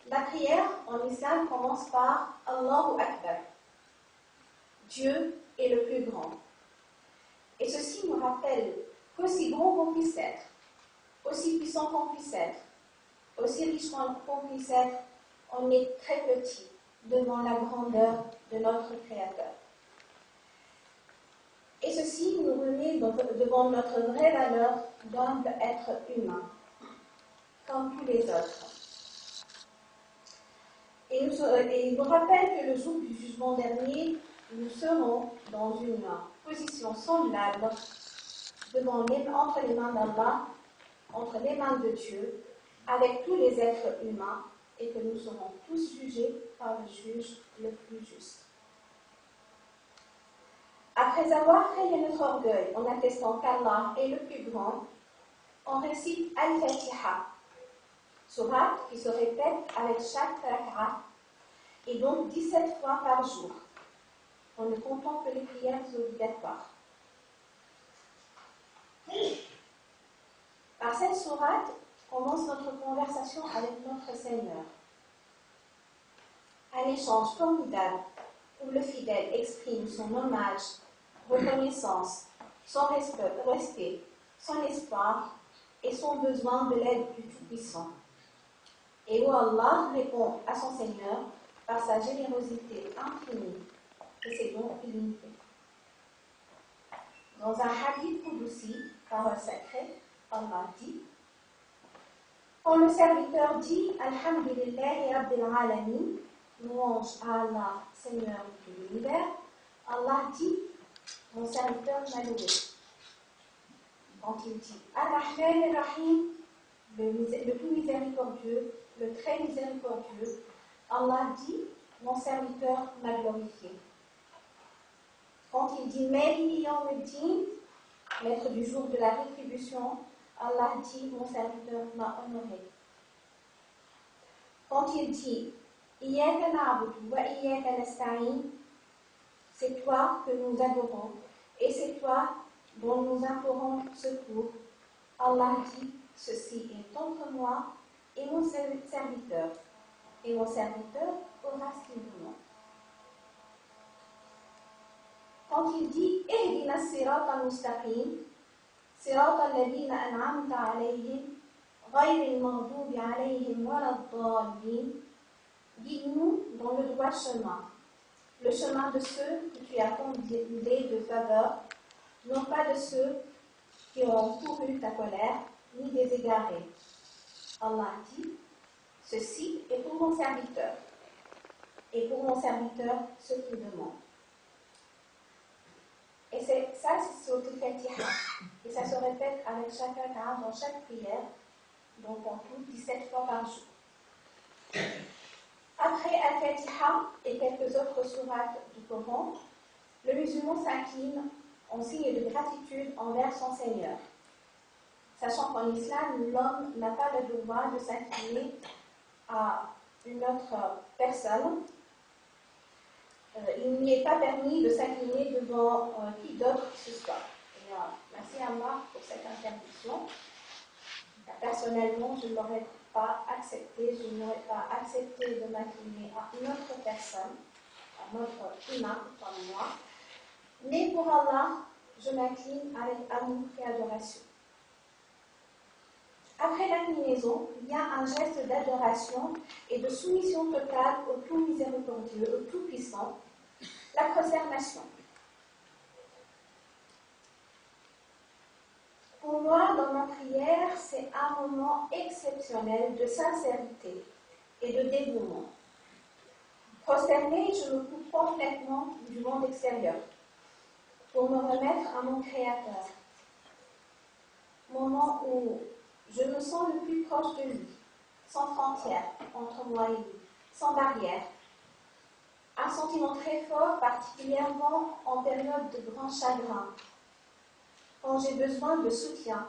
La prière en islam commence par Allahu Akbar. Dieu est le plus grand. Et ceci nous rappelle qu'aussi grand qu'on puisse être, aussi puissant qu'on puisse être, aussi riche qu'on puisse être, on est très petit devant la grandeur de notre Créateur. Et ceci nous remet devant notre vraie valeur d'humble être humain, comme tous les autres. Et il nous rappelle que le jour du jugement dernier, nous serons dans une position semblable entre les mains d'Allah, entre les mains de Dieu, avec tous les êtres humains, et que nous serons tous jugés par le juge le plus juste. Après avoir rayé notre orgueil en attestant qu'Allah est le plus grand, on récite Al-Fatiha, sourate qui se répète avec chaque rak'a, et donc 17 fois par jour. On ne comptant que les prières obligatoires. Par cette sourate commence notre conversation avec notre Seigneur. Un échange formidable où le fidèle exprime son hommage, reconnaissance, son respect, son espoir et son besoin de l'aide du Tout-Puissant. Et où Allah répond à son Seigneur par sa générosité infinie et ses dons illimités. Dans un hadith Qudsi, parole sacrée, Allah dit: quand le serviteur dit Alhamdulillahi Rabbil Alamin, louange à Allah, Seigneur de l'univers, Allah dit: mon serviteur m'a loué. Quand il dit Ar-Rahman Ar-Rahim, le tout miséricordieux, le très miséricordieux, Allah dit: mon serviteur m'a glorifié. Quand il dit Maliki Yawmiddin, maître du jour de la rétribution, Allah dit: mon serviteur m'a honoré. Quand il dit Iyyaka na'budu wa iyyaka nasta'in, c'est toi que nous adorons et c'est toi dont nous implorons secours, Allah dit: ceci est entre moi et mon serviteur, et mon serviteur aura ce qu'il demande. Quand il dit Ihdina as-sirata al-mustaqim, sirata alladhina an'amta alayhim, ghayri al-maghdubi alayhim wa lad-dallin, guide-nous dans le droit chemin, le chemin de ceux que tu as comblés de faveur, non pas de ceux qui ont couru ta colère, ni des égarés. Allah dit: ceci est pour mon serviteur, et pour mon serviteur ce qu'il demande. Et c'est au Fatiha. Et ça se répète avec chaque rak'a dans chaque prière, donc en tout 17 fois par jour. Après Al-Fatiha et quelques autres sourates du Coran, le musulman s'incline en signe de gratitude envers son Seigneur. Sachant qu'en islam, l'homme n'a pas le droit de s'incliner à une autre personne. Il n'est pas permis de s'incliner devant qui d'autre que ce soit. Et, merci à Allah pour cette interdiction. Personnellement, je ne l'aurais pas accepté, je n'aurais pas accepté de m'incliner à une autre personne, à un autre humain comme moi. Mais pour Allah, je m'incline avec amour et adoration. Après l'inclinaison, il y a un geste d'adoration et de soumission totale au tout miséricordieux, au tout puissant, la prosternation. Pour moi, dans ma prière, c'est un moment exceptionnel de sincérité et de dévouement. Prosternée, je me coupe complètement du monde extérieur pour me remettre à mon Créateur. Moment où je me sens le plus proche de lui, sans frontières entre moi et lui, sans barrière. Un sentiment très fort, particulièrement en période de grand chagrin, quand j'ai besoin de soutien,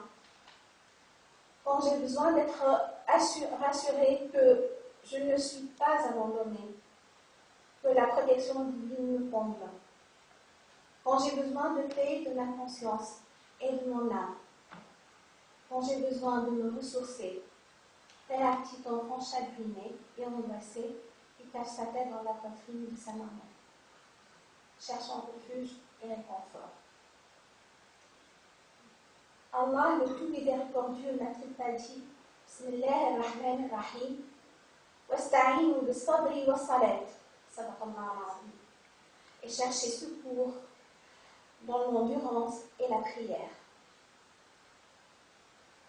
quand j'ai besoin d'être rassurée que je ne suis pas abandonnée, que la protection divine me comble, quand j'ai besoin de paix de ma conscience et de mon âme, quand j'ai besoin de me ressourcer, tel un petit enfant chagriné et angoissé qui cache sa tête dans la poitrine de sa maman, cherchant refuge et réconfort. Allah, le tout miséricordieux, n'a-t-il pas dit Bismillah ar-Rahman ar-Rahim Wasta'inu bis-sabri was-salat. Sadaqallahu al-azim. Et cherchez secours dans l'endurance et la prière.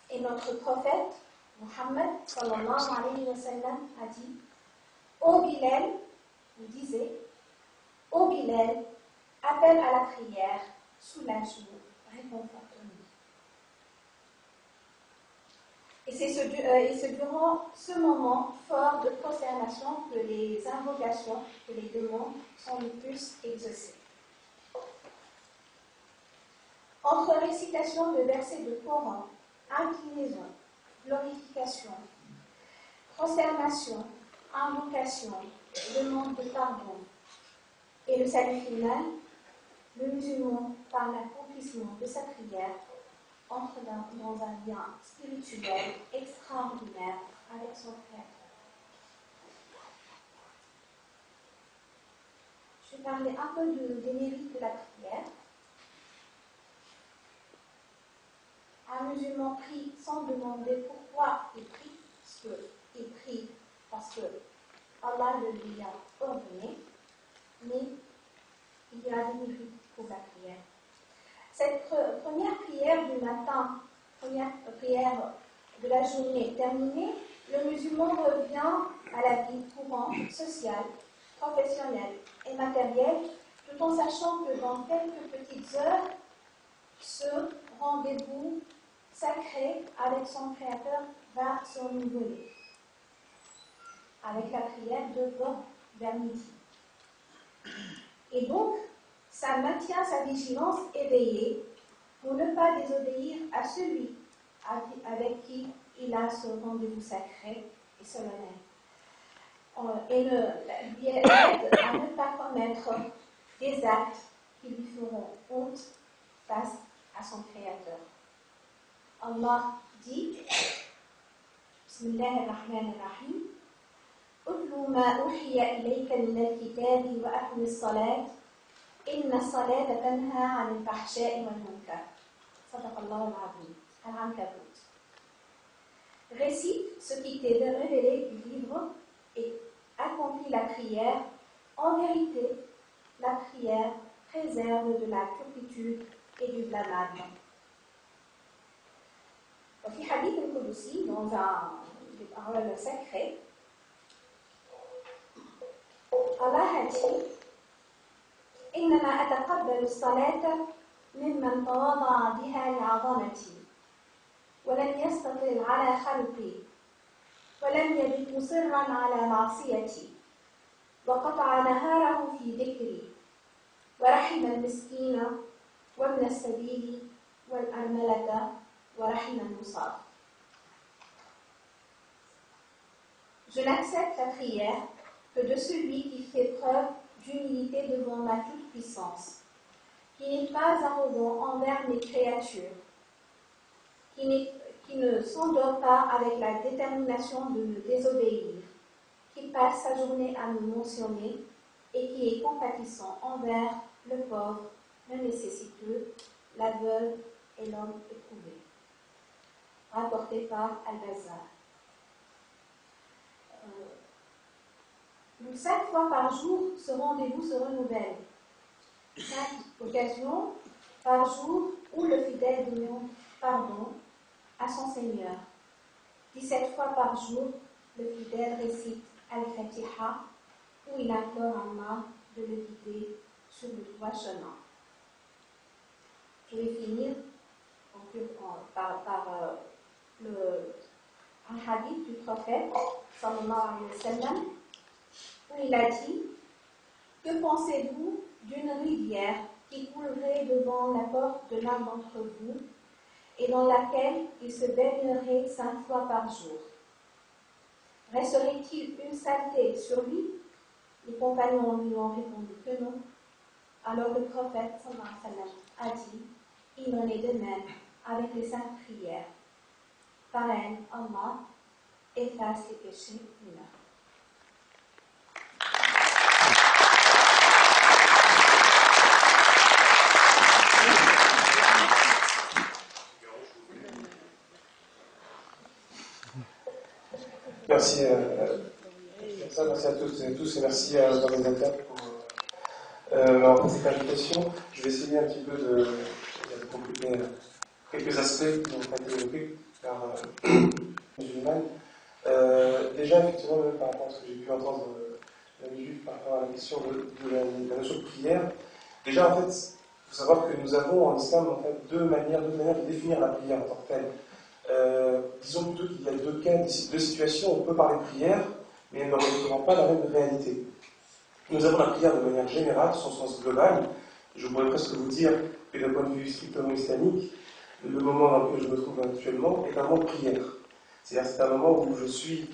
Et notre prophète, Muhammad sallallahu alayhi wa sallam, a dit Ô Bilal, il disait, Ô Bilal, appelle à la prière, soulage-nous, réconforte-nous. Et c'est durant ce moment fort de prosternation que les invocations, que les demandes sont le plus exaucées. Entre récitation de versets de Coran, inclinaison, glorification, prosternation, invocation, demande de pardon et le salut final, le musulman, par l'accomplissement de sa prière, entre dans un lien spirituel extraordinaire avec son Créateur. Je vais parler un peu des mérites de la prière. Un musulman prie sans demander pourquoi il prie, il prie parce que Allah le lui a ordonné, mais il y a des mérites pour la prière. Cette première prière du matin, première prière de la journée terminée, le musulman revient à la vie courante, sociale, professionnelle et matérielle, tout en sachant que dans quelques petites heures, ce rendez-vous sacré avec son Créateur va se renouveler, avec la prière de Bob vers midi. Et donc, ça maintient sa vigilance éveillée pour ne pas désobéir à celui avec qui il a ce rendez-vous sacré et solennel. Et lui aide à ne pas commettre des actes qui lui feront honte face à son Créateur. Allah dit, Bismillah ar-Rahman ar-Rahim, Utlu ma uhiya ilayka min al-kitabi wa aqim as-salat, inna as-salata tanha 'anil fahsha'i wal munkar. Sadaqallahu al-azim. Al-Ankabut. Récite ce qui t'est révélé du livre et accomplis la prière. En vérité, la prière préserve de la turpitude et du blâmable. وفي حديث القدسي dans des paroles sacrées, Allah a dit إنما أتقبل الصلاة ممن تواضع بها لعظمتي ولم يستطل على خلقي ولم يبت مصرا على معصيتي وقطع نهاره في ذكري ورحم المسكين وابن السبيل والأرملة ورحم المصاب. Je n'accepte la prière que de celui qui fait preuve d'humilité devant ma toute-puissance, qui n'est pas arrogant envers mes créatures, qui ne s'endort pas avec la détermination de me désobéir, qui passe sa journée à me mentionner et qui est compatissant envers le pauvre, le nécessiteux, la veuve et l'homme éprouvé. Rapporté par Al-Bazar. 5 fois par jour, ce rendez-vous se renouvelle. 5 occasions par jour où le fidèle demande pardon à son Seigneur. 17 fois par jour, le fidèle récite Al-Fatiha, où il implore Allah de le guider sur le droit chemin. Je vais finir par un hadith du prophète, sallallahu alayhi wa sallam, où il a dit « Que pensez-vous d'une rivière qui coulerait devant la porte de l'un d'entre vous et dans laquelle il se baignerait 5 fois par jour? Resterait-il une saleté sur lui ?» Les compagnons lui ont répondu que non. Alors le prophète sallallahu alayhi wa sallam a dit « Il en est de même avec les 5 prières. Par elles, Allah efface les péchés humains. Merci, merci à toutes et tous et merci à l'organisateur pour cette invitation. Je vais essayer un petit peu de compléter quelques aspects qui n'ont pas été évoqués par musulmane. Déjà, effectivement, par rapport à ce que j'ai pu entendre la minute par rapport à la question de la notion de prière, déjà, en fait, il faut savoir que nous avons en islam en fait, deux manières de définir la prière en tant que telle. Disons plutôt qu'il y a deux situations où on peut parler de prière, mais elle ne représente pas la même réalité. Nous avons la prière de manière générale, son sens global. Je pourrais presque vous dire que d'un point de vue strictement islamique, le moment dans lequel je me trouve actuellement est un moment de prière. C'est-à-dire c'est un moment où je suis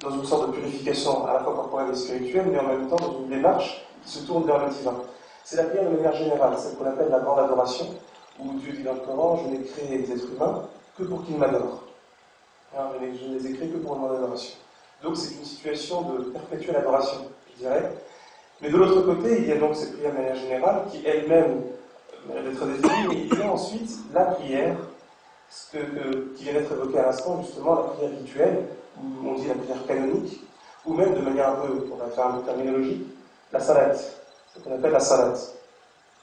dans une sorte de purification à la fois corporelle et spirituelle, mais en même temps dans une démarche qui se tourne vers le divin. C'est la prière de manière générale, celle qu'on appelle la grande adoration, où Dieu dit dans le Coran, je n'ai créé les êtres humains que pour qu'ils m'adorent. Alors, je ne les ai créés que pour mon adoration. Donc c'est une situation de perpétuelle adoration, je dirais. Mais de l'autre côté, il y a donc cette prière de manière générale, qui elle-même mérite d'être définie, mais il y a ensuite la prière, qui vient d'être évoquée à l'instant, justement, la prière rituelle, où on dit la prière canonique, ou même de manière un peu, on va faire un peu terminologique, la salat, ce qu'on appelle la salat.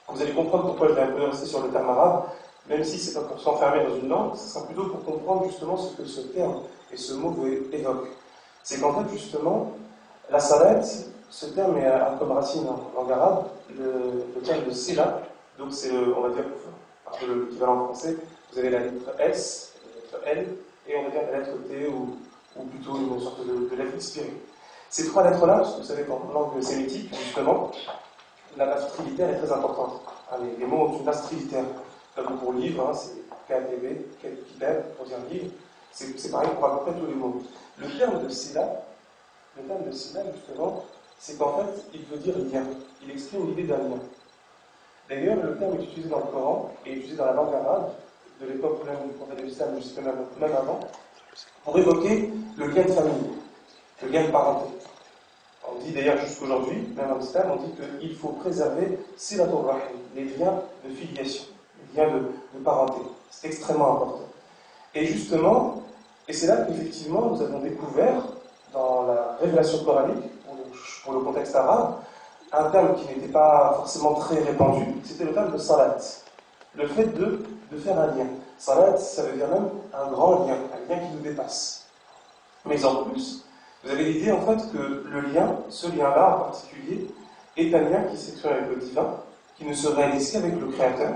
Vous allez comprendre pourquoi je vais un peu rester sur le terme arabe, même si c'est pas pour s'enfermer dans une langue, ce sera plutôt pour comprendre justement ce que ce terme et ce mot évoquent. C'est qu'en fait, justement, la salat, ce terme a comme racine en langue arabe le terme de sila, donc c'est, on va dire, un peu l'équivalent en français, vous avez la lettre S, la lettre L, et on va dire la lettre T, ou plutôt une sorte de lettre inspirée. Ces trois lettres-là, parce que vous savez qu'en langue sémitique, justement, la base trilitaire est très importante. Les mots ont une base trilitaire. Comme pour livre, c'est KTB, Kitab, pour dire livre. C'est pareil pour à peu près tous les mots. Le terme de sila, justement, c'est qu'en fait, il veut dire lien. Il exprime l'idée d'un lien. D'ailleurs, le terme est utilisé dans le Coran et utilisé dans la langue arabe, de l'époque même du prophète de l'islam, jusqu'à même avant, pour évoquer le lien de famille, le lien de parenté. On dit d'ailleurs jusqu'aujourd'hui, même en islam, on dit qu'il faut préserver silatul rahim, les liens de filiation, les liens de parenté. C'est extrêmement important. Et justement, et c'est là qu'effectivement nous avons découvert, dans la révélation coranique, pour le contexte arabe, un terme qui n'était pas forcément très répandu, c'était le terme de salat. Le fait de faire un lien. Salat, ça veut dire même un grand lien, un lien qui nous dépasse. Mais en plus, vous avez l'idée en fait que le lien, ce lien-là en particulier, est un lien qui s'exprime avec le divin, qui ne se réalise qu'avec le Créateur.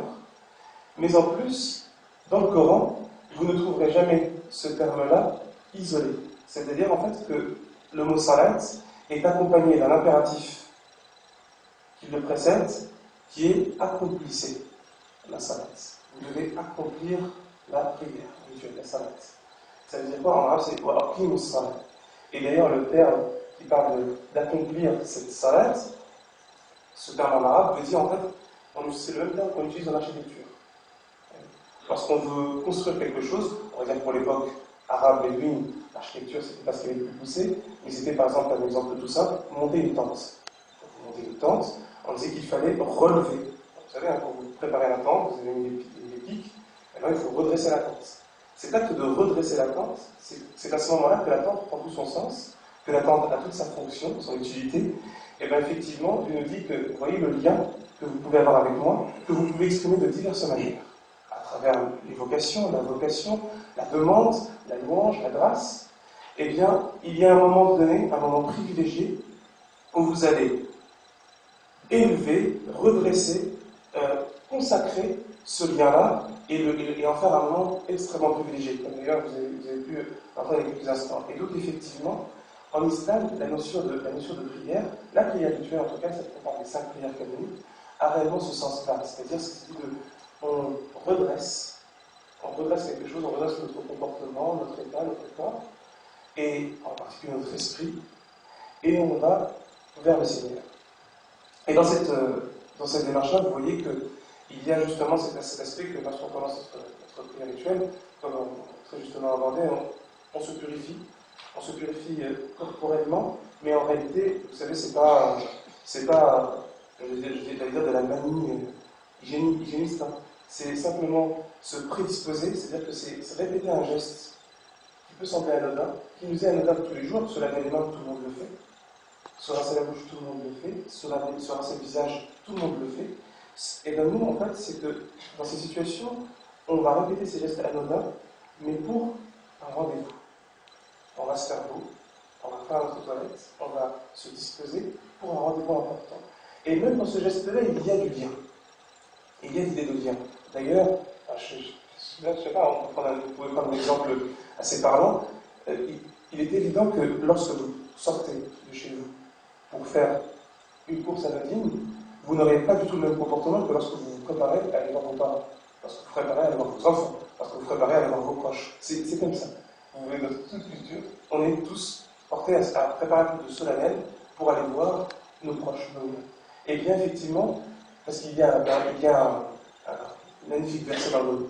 Mais en plus, dans le Coran, vous ne trouverez jamais ce terme-là isolé. C'est-à-dire en fait que le mot salat est accompagné d'un impératif qui le précède, qui est accomplissez la salat. Vous devez accomplir la prière rituelle, la salat. Ça veut dire quoi en arabe? C'est wa aqimus salat. Et d'ailleurs, le terme qui parle d'accomplir cette salat, ce terme en arabe veut dire en fait, c'est le même terme qu'on utilise dans l'architecture. Lorsqu'on veut construire quelque chose, on va dire pour l'époque arabe bédouine, l'architecture c'était pas ce qui avait le plus poussé, mais c'était par exemple, un exemple tout simple, monter une tente. Quand vous montez une tente, on disait qu'il fallait relever. Vous savez, quand vous préparez la tente, vous avez mis des pics, et là il faut redresser la tente. Cet acte de redresser la tente, c'est à ce moment-là que la tente prend tout son sens, que la tente a toute sa fonction, son utilité, et bien effectivement, Dieu nous dit que, vous voyez le lien que vous pouvez avoir avec moi, que vous pouvez exprimer de diverses manières, à travers l'évocation, l'invocation, la demande, la louange, la grâce. Eh bien, il y a un moment donné, un moment privilégié, où vous allez élever, redresser, consacrer ce lien-là et en faire un moment extrêmement privilégié. D'ailleurs, vous avez pu entendre il y a quelques instants. Et donc, effectivement, en islam, la notion de prière, la prière rituelle, en tout cas, celle qu'on parle des 5 prières canoniques, a réellement ce sens-là. C'est-à-dire, on redresse quelque chose, on redresse notre comportement, notre état, notre corps, et en particulier notre esprit, et on va vers le Seigneur. Et dans cette démarche-là, vous voyez qu'il y a justement cet aspect que lorsqu'on commence notre prière rituelle, comme on très justement abordé, on se purifie corporellement, mais en réalité, vous savez, c'est pas j'allais dire de la manie hygiéniste, hein. C'est simplement se prédisposer, c'est-à-dire que c'est répéter un geste qui peut sembler anodin, qui nous est anodin tous les jours, se laver les mains, tout le monde le fait, se rincer la bouche, tout le monde le fait, se rincer le visage, tout le monde le fait. Et bien nous, en fait, c'est que dans ces situations, on va répéter ces gestes anodins, mais pour un rendez-vous. On va se faire beau, on va faire notre toilette, on va se disposer pour un rendez-vous important. Et même dans ce geste-là, il y a du lien. Il y a l'idée de lien. D'ailleurs, je ne sais pas, vous pouvez prendre un exemple assez parlant. Il est évident que lorsque vous sortez de chez vous pour faire une course anodine, vous n'aurez pas du tout le même comportement que lorsque vous vous préparez à aller voir vos parents, lorsque vous préparez à aller voir vos enfants, lorsque vous préparez à aller voir vos proches. C'est comme ça. Vous voyez, dans toute culture, on est tous portés à préparer un peu de solennel pour aller voir nos proches, nos liens. Et bien effectivement, parce qu'il y a un magnifique verset dans le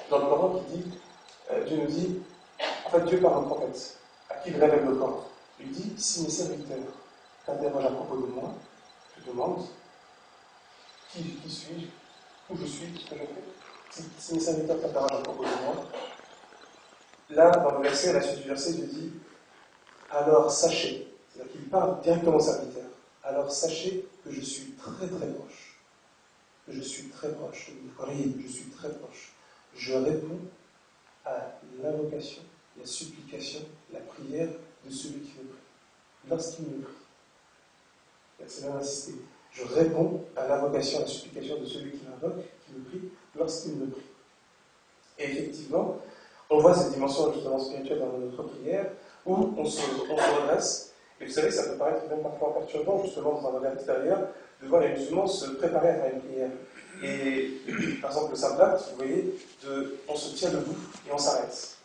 Coran qui dit, Dieu nous dit, en fait Dieu parle au prophète, à qui il révèle le corps. Il dit, si mes serviteurs t'interrogent à propos de moi, je demande, qui suis-je, où je suis, qu'est-ce que je fais. Si mes serviteurs t'interrogent à propos de moi, là, dans le verset, à la suite du verset, Dieu dit, alors sachez, c'est-à-dire qu'il parle directement aux serviteurs, alors sachez que je suis très très proche. Je suis très proche. Je suis très proche. Je réponds à l'invocation, la supplication, la prière de celui qui me prie. Lorsqu'il me prie. C'est même insisté. Je réponds à l'invocation, à la supplication de celui qui m'invoque, qui me prie, lorsqu'il me prie. Et effectivement, on voit cette dimension justement spirituelle dans notre prière, où on se redresse. Et vous savez, ça peut paraître même parfois perturbant, justement, dans un regard extérieur, de voir les musulmans se préparer à faire une prière. Et, par exemple, le Sabbat, vous voyez, on se tient debout et on s'arrête.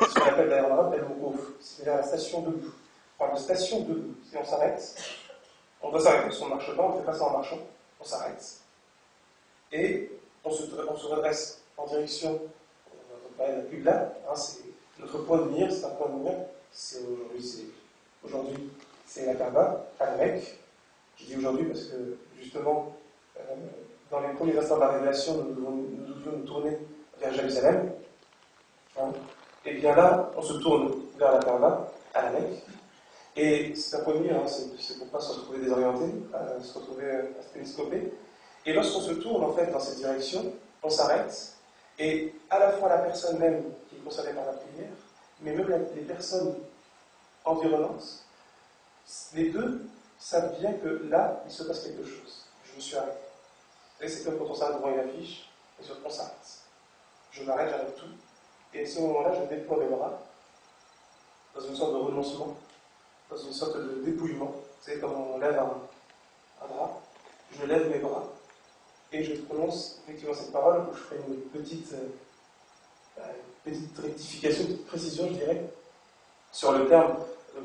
C'est ce qu'on appelle d'ailleurs en arabe el-Moukouf, c'est-à-dire la station debout. On parle de station debout. Si on s'arrête, on doit s'arrêter, parce qu'on ne marche pas, on ne fait pas ça en marchant, on s'arrête. Et on se redresse en direction, la Qibla, hein, c'est notre point de mire, c'est un point de mire, aujourd'hui, c'est la Kaaba, à la Mecque. Je dis aujourd'hui parce que, justement, dans les premiers instants de la révélation, nous devions nous tourner vers Jérusalem. Hein. Et bien là, on se tourne vers la Kaaba, à la Mecque. Et c'est un point de mire, hein, c'est pour ne pas se retrouver désorienté, se retrouver à se télescoper. Et lorsqu'on se tourne, en fait, dans cette direction, on s'arrête. Et à la fois la personne même qui est concernée par la prière, mais même les personnes environnantes, les deux savent bien que là, il se passe quelque chose. Je me suis arrêté. Et c'est comme quand on s'arrête devant une affiche, et on s'arrête. Je m'arrête, j'arrête tout. Et à ce moment-là, je déploie mes bras dans une sorte de renoncement, dans une sorte de dépouillement. Vous savez, comme on lève un drap, je lève mes bras et je prononce effectivement cette parole où je ferai une petite rectification, une petite précision, je dirais, sur le terme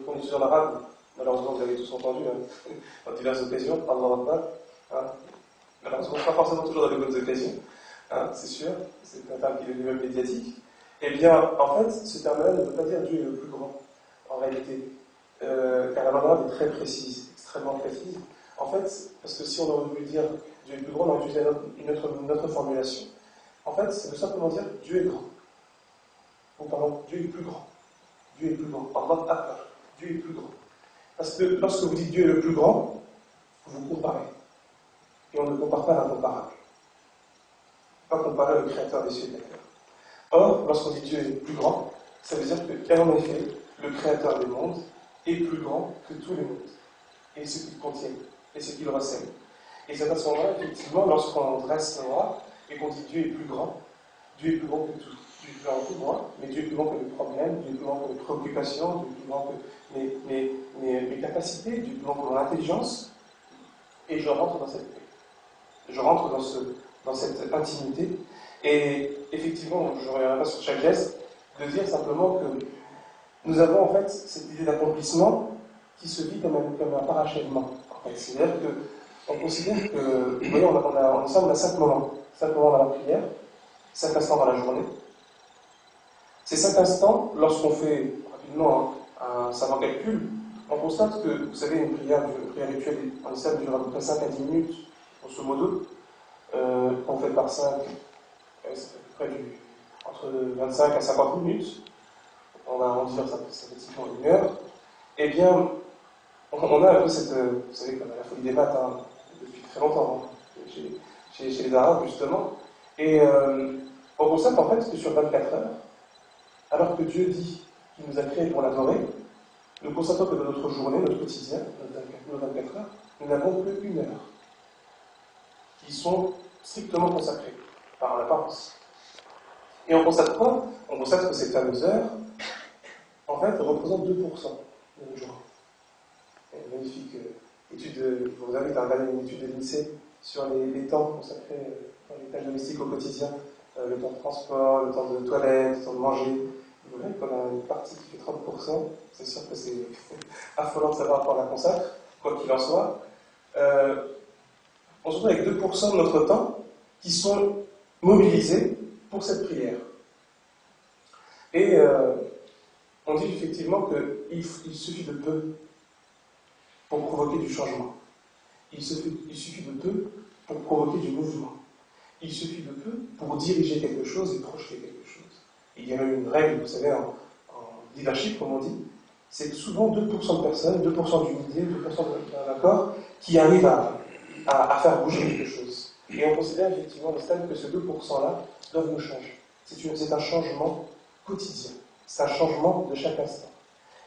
qu'on utilise en arabe. Malheureusement, vous avez tous entendu dans diverses occasions, Allah Akbar. Hein. Malheureusement, pas forcément toujours dans les bonnes occasions, hein, c'est sûr, c'est un terme qui est lui-même médiatique. Eh bien, en fait, ce terme-là ne veut pas dire Dieu est le plus grand, en réalité, car la langue est très précise, extrêmement précise. En fait, parce que si on aurait voulu dire Dieu est plus grand, on aurait utilisé une autre formulation. En fait, ça veut simplement dire Dieu est grand. Ou pardon, Dieu est plus grand. Dieu est plus grand. Allah Akbar. Dieu est plus grand. Parce que lorsque vous dites Dieu est le plus grand, vous comparez. Et on ne compare pas l'incomparable. On ne peut pas comparer le créateur des cieux et de la terre. Or, lorsqu'on dit Dieu est plus grand, ça veut dire qu'en effet, le créateur des mondes est plus grand que tous les mondes. Et ce qu'il contient, et ce qu'il recèle. Et c'est à ce moment-là, effectivement, lorsqu'on dresse le bras et qu'on dit Dieu est plus grand que tout. Dieu est plus grand que moi, mais Dieu est plus grand que mes problèmes, Dieu est plus grand que mes préoccupations, Dieu est plus grand que mes capacités, Dieu est plus grand que mon intelligence. Et je rentre dans cette paix. Je rentre dans cette intimité. Et effectivement, je ne reviendrai pas sur chaque geste, de dire simplement que nous avons en fait cette idée d'accomplissement qui se vit comme un parachèvement. En fait. C'est-à-dire qu'on considère que, vous voyez, on a 5 moments. 5 moments dans la prière, 5 instants dans la journée, Ces 5 instants, lorsqu'on fait rapidement un savant calcul, on constate que, vous savez, une prière rituelle en islam dure à peu près 5 à 10 minutes, grosso modo. On fait par 5, c'est à peu près entre 25 à 50 minutes. On va arrondir ça synthétiquement une heure. Eh bien, on a un peu cette, vous savez, comme la folie des maths, depuis très longtemps, chez les Arabes, justement. Et on constate en fait que sur 24 heures, alors que Dieu dit qu'il nous a créés pour l'adorer, nous constatons que dans notre journée, notre quotidien, nos 24 heures, nous n'avons que 1 heure qui sont strictement consacrées par l'apparence. Et on constate quoi? On constate que ces fameuses heures, en fait, représentent 2% de nos jours. Une magnifique étude, je vous invite à regarder une étude de l'INSEE sur les temps consacrés dans les tâches domestiques au quotidien, le temps de transport, le temps de toilette, le temps de manger. Vous verrez qu'on a une partie qui fait 30%, c'est sûr que c'est affolant de savoir à quoi on la consacre, quoi qu'il en soit. On se retrouve avec 2% de notre temps qui sont mobilisés pour cette prière. Et on dit effectivement qu'il suffit de peu pour provoquer du changement. Il suffit de peu pour provoquer du mouvement. Il suffit de peu pour diriger quelque chose et projeter quelque chose. Il y a même une règle, vous savez, en leadership, comme on dit, c'est souvent 2% de personnes, 2% d'une idée, 2% d'un accord, qui arrivent à faire bouger quelque chose. Et on considère effectivement le stade que ce 2%-là doivent nous changer. C'est un changement quotidien. C'est un changement de chaque instant.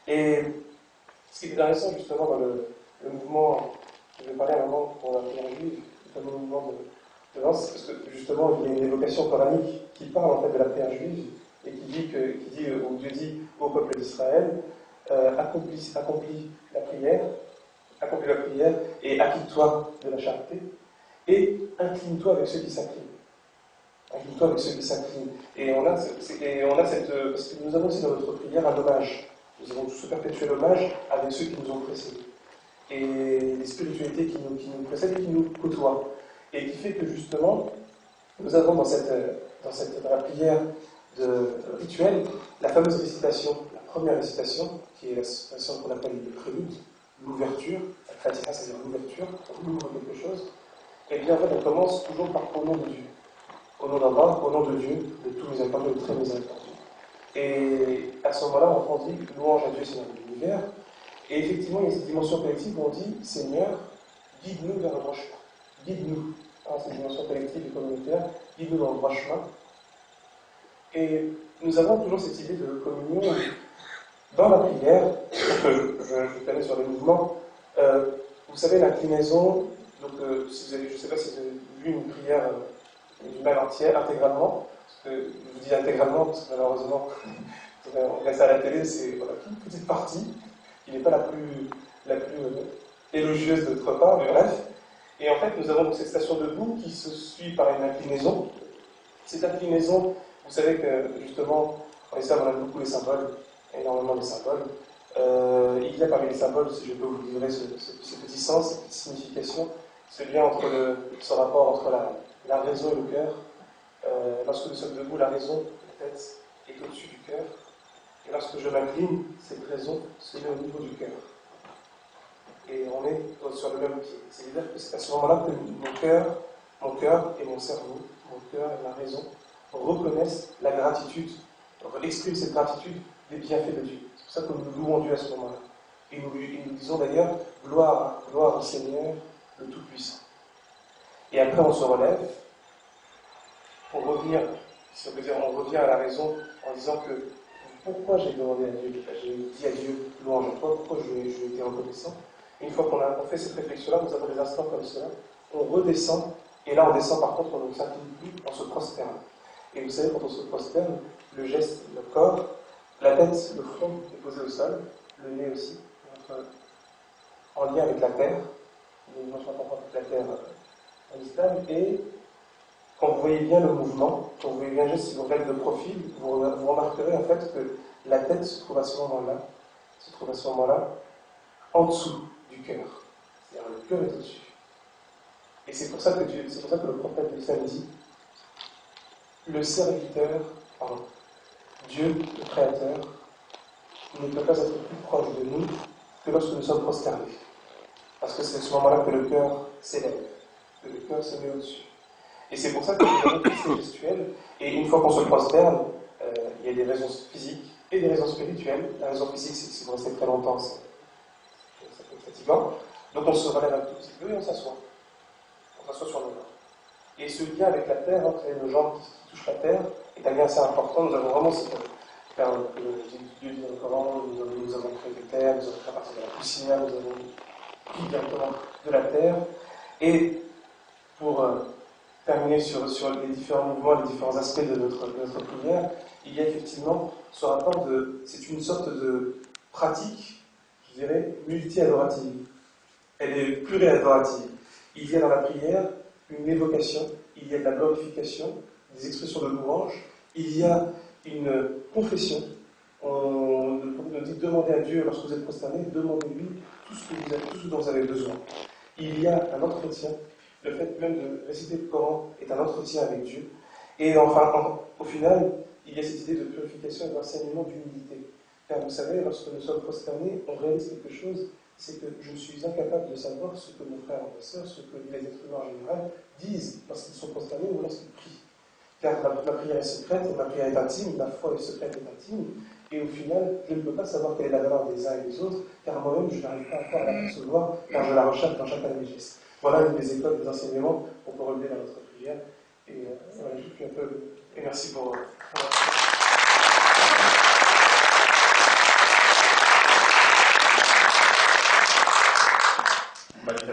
Et ce qui est intéressant justement dans le mouvement, je vais parler à un moment pour la prière juive, le fameux mouvement de Lance, parce que justement il y a une évocation coranique qui parle en fait de la prière juive et où Dieu dit au peuple d'Israël, accomplis la prière et acquitte-toi de la charité et incline-toi avec ceux qui s'inclinent. Incline-toi avec ceux qui s'inclinent. Et on a cette, parce que nous avons aussi dans notre prière un hommage. Nous avons tous ce perpétuel hommage avec ceux qui nous ont précédés. Et les spiritualités qui nous précèdent et qui nous côtoient. Et qui fait que justement, nous avons dans la prière rituelle, la fameuse récitation, la première récitation, qui est la récitation qu'on appelle le prélude, l'ouverture, la Fatiha, c'est-à-dire l'ouverture, on ouvre quelque chose. Et bien en fait, on commence toujours par au nom de Dieu. Au nom d'Allah, au nom de Dieu, de tous miséricordieux, de très miséricordieux. Et à ce moment-là, on dit louange à Dieu, Seigneur de l'univers. Et effectivement, il y a cette dimension collective où on dit Seigneur, guide-nous vers le droit chemin. Guide-nous. Cette dimension collective et communautaire, guide-nous dans le droit chemin. Et nous avons toujours cette idée de communion dans la prière. Je connais sur le mouvement. Vous savez, l'inclinaison, donc je ne sais pas si vous avez vu une prière du mal entière, intégralement. Parce que je vous dis intégralement, parce que malheureusement, on regarde ça à la télé, c'est une petite partie, qui n'est pas la plus élogieuse de notre part, mais bref. Et en fait, nous avons donc cette station debout qui se suit par une inclinaison. Cette inclinaison, vous savez que justement, en islam, on aime beaucoup les symboles, énormément les symboles. Il y a parmi les symboles, si je peux vous livrer ce petit sens, cette petite signification, ce lien ce rapport entre la raison et le cœur. Lorsque nous sommes debout, la raison, la tête, est au-dessus du cœur. Et lorsque je m'incline, cette raison se met au niveau du cœur. Et on est sur le même pied. C'est-à-dire que c'est à ce moment-là que mon cœur et mon cerveau, mon cœur et ma raison, reconnaissent la gratitude, expriment cette gratitude des bienfaits de Dieu. C'est pour ça que nous louons Dieu à ce moment-là. Et nous disons d'ailleurs gloire au Seigneur, le Tout-Puissant. Et après on se relève pour revenir, si on peut dire, on revient à la raison en disant que pourquoi j'ai demandé à Dieu, j'ai dit à Dieu louange à toi, pourquoi je lui ai été reconnaissant. Une fois qu'on a fait cette réflexion-là, nous avons des instants comme cela, on redescend, et là on descend par contre, on ne s'incline plus, on se prosterne. Et vous savez, quand on se prosterne, le geste, le corps, la tête, le front est posé au sol, le nez aussi, en lien avec la terre, une dimension importante avec la terre en islam, et quand vous voyez bien le mouvement, quand vous voyez bien le geste, si vous regardez de profil, vous remarquerez en fait que la tête se trouve à ce moment-là, en dessous du cœur. C'est-à-dire le cœur est au-dessus. Et c'est pour ça que le prophète de l'islam dit le serviteur Dieu, le Créateur, ne peut pas être plus proche de nous que lorsque nous sommes prosternés. Parce que c'est à ce moment-là que le cœur s'élève, que le cœur se met au-dessus. Et c'est pour ça que nous avons tous ces gestuels. Et une fois qu'on se prosterne, il y a des raisons physiques et des raisons spirituelles. La raison physique, c'est que si vous restez très longtemps, ça peut être fatigant. Donc on se relève un tout petit peu et on s'assoit. On s'assoit sur nos mains. Et ce lien avec la terre, entre nos jambes qui touchent la terre, est un lien assez important. Nous avons vraiment cette Dieu dit dans le Coran, nous avons créé de terre, nous avons créé à partir de la poussière, nous avons pris directement de la terre. Et pour terminer sur les différents mouvements, les différents aspects de notre prière, il y a effectivement ce rapport c'est une sorte de pratique, je dirais, multi-adorative. Elle est pluri-adorative. Il y a dans la prière une évocation, il y a de la glorification, des expressions de louange, il y a une confession. On nous dit demandez à Dieu, lorsque vous êtes prosterné, demandez-lui tout ce dont vous avez besoin. Il y a un entretien. Le fait même de réciter le Coran est un entretien avec Dieu. Et enfin, au final, il y a cette idée de purification et d'enseignement d'humilité. Car vous savez, lorsque nous sommes prosternés, on réalise quelque chose, c'est que je suis incapable de savoir ce que mon frère ou ma sœur, ce que les êtres humains en général disent lorsqu'ils sont prosternés ou lorsqu'ils prient. Car ma prière est secrète, ma prière est intime, ma foi est secrète et intime, et au final, je ne peux pas savoir quelle est la valeur des uns et des autres, car moi-même, je n'arrive pas encore à la percevoir, car je la recherche dans chacun de mes gestes. Voilà une des écoles, des enseignements qu'on peut relever dans notre prière. Et voilà, je suis un peu. Et merci pour.